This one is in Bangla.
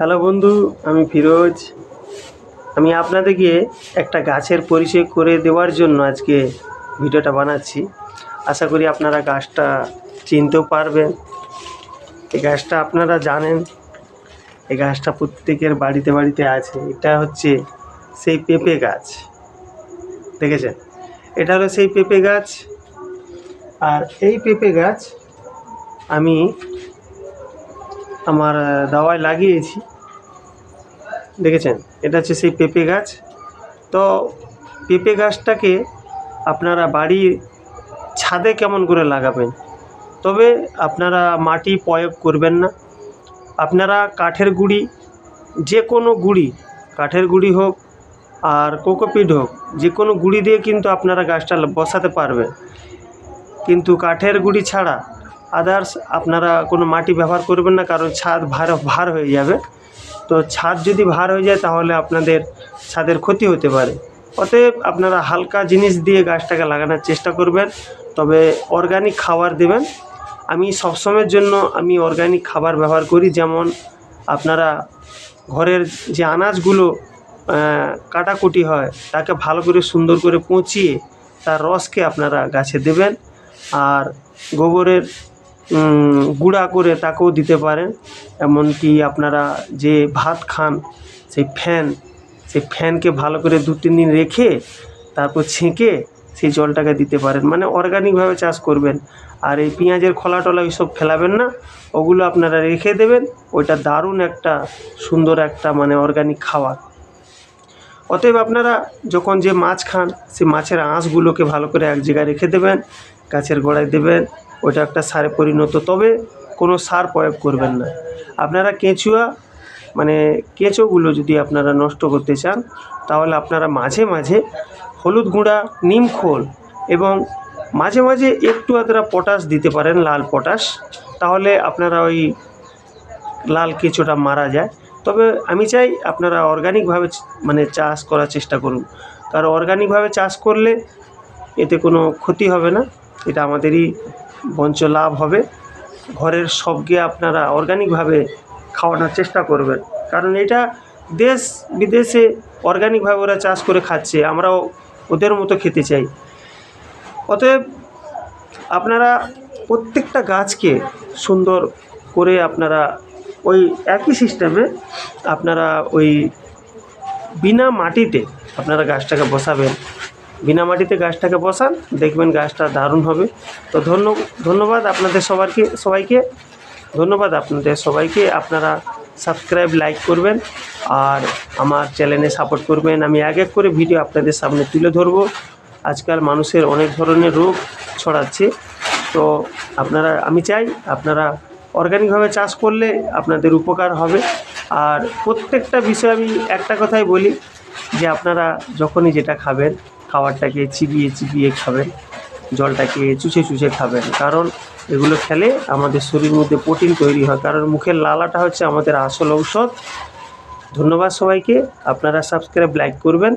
হ্যালো বন্ধু, আমি ফিরোজ। আমি আপনাদেরকে একটা গাছের পরিচয় করে দেওয়ার জন্য আজকে ভিডিওটা বানাচ্ছি। আশা করি আপনারা গাছটা চিনতেও পারবেন। এই গাছটা আপনারা জানেন, এই গাছটা প্রত্যেকের বাড়িতে বাড়িতে আছে। এটা হচ্ছে সেই পেঁপে গাছ, দেখেছেন? এটা হলো সেই পেঁপে গাছ। আর এই পেঁপে গাছ আমি আমার দাওয়ায় লাগিয়েছি, দেখেছেন? এটা হচ্ছে সেই পেঁপে গাছ। তো পেঁপে গাছটাকে আপনারা বাড়ির ছাদে কেমন করে লাগাবেন, তবে আপনারা মাটি প্রয়োগ করবেন না। আপনারা কাঠের গুঁড়ি, যে কোনো গুঁড়ি, কাঠের গুঁড়ি হোক আর কোকোপিট হোক, যে কোনো গুঁড়ি দিয়ে কিন্তু আপনারা গাছটা বসাতে পারবেন। কিন্তু কাঠের গুঁড়ি ছাড়া আদার্স আপনারা কোনো মাটি ব্যবহার করবেন না, কারণ ছাদ ভার হয়ে যাবে। তো ছাদ যদি ভার হয়ে যায় তাহলে আপনাদের ছাদের ক্ষতি হতে পারে। অতএব আপনারা হালকা জিনিস দিয়ে গাছটাকে লাগানোর চেষ্টা করবেন, তবে অর্গানিক খাবার দেবেন। আমি সবসময়ের জন্য অর্গানিক খাবার ব্যবহার করি। যেমন আপনারা ঘরের যে আনাজগুলো কাটাকুটি হয় তাকে ভালো করে সুন্দর করে পচিয়ে তার রসকে আপনারা গাছে দেবেন। আর গোবরের গুঁড়া করে তাকেও দিতে পারেন। এমনকি আপনারা যে ভাত খান সেই ফ্যানকে ভালো করে 2-3 দিন রেখে তারপর ছেঁকে সেই জলটাকে দিতে পারেন। মানে অর্গানিকভাবে চাষ করবেন। আর এই পেঁয়াজের খোলা টোলা ওইসব ফেলাবেন না, ওগুলো আপনারা রেখে দেবেন। ওইটা দারুণ একটা সুন্দর একটা মানে অর্গানিক খাবার। অতএব আপনারা যখন যে মাছ খান সেই মাছের আঁশগুলোকে ভালো করে এক জায়গায় রেখে দেবেন, গাছের গোড়ায় দেবেন। ওইটা একটা সারে পরিণত, তবে কোনো সার প্রয়োগ করবেন না। আপনারা কেঁচোগুলো যদি আপনারা নষ্ট করতে চান তাহলে আপনারা মাঝে মাঝে হলুদ গুঁড়া, নিম খোল এবং মাঝে মাঝে একটু আধটা পটাশ দিতে পারেন, লাল পটাশ। তাহলে আপনারা ওই লাল কেঁচোটা মারা যায়। তবে আমি চাই আপনারা অর্গানিকভাবে চাষ করার চেষ্টা করুন, কারণ অর্গানিকভাবে চাষ করলে এতে কোনো ক্ষতি হবে না, এটা আমাদেরই বঞ্চ লাভ হবে। ঘরের সবকে আপনারা অর্গানিকভাবে খাওয়ানোর চেষ্টা করবেন, কারণ এটা দেশ বিদেশে অর্গানিকভাবে ওরা চাষ করে খাচ্ছে, আমরাও ওদের মতো খেতে চাই। অতএব আপনারা প্রত্যেকটা গাছকে সুন্দর করে আপনারা ওই একই সিস্টেমে আপনারা ওই বিনা মাটিতে আপনারা গাছটাকে বসাবেন। বিনা মাটিতে গাছটাকে বসান, দেখবেন গাছটা দারুণ হবে। তো ধন্যবাদ আপনাদের সবাইকে ধন্যবাদ আপনাদের সবাইকে। আপনারা সাবস্ক্রাইব, লাইক করবেন আর আমার চ্যানেলে সাপোর্ট করবেন। আমি এক এক করে ভিডিও আপনাদের সামনে তুলে ধরবো। আজকাল মানুষের অনেক ধরনের রোগ ছড়াচ্ছে, তো আমি চাই আপনারা অর্গানিকভাবে চাষ করলে আপনাদের উপকার হবে। আর প্রত্যেকটা বিষয়ে আমি একটা কথাই বলি যে আপনারা যখনই যেটা খাবেন, খাবারটাকে চিবিয়ে চিবিয়ে খাবেন, জলটাকে চুষে চুষে খাবেন, কারণ এগুলো খেলে আমাদের শরীরের মধ্যে প্রোটিন তৈরি হয়। কারণ মুখের লালাটা হচ্ছে আমাদের আসল ঔষধ। ধন্যবাদ সবাইকে। আপনারা সাবস্ক্রাইব, লাইক করবেন।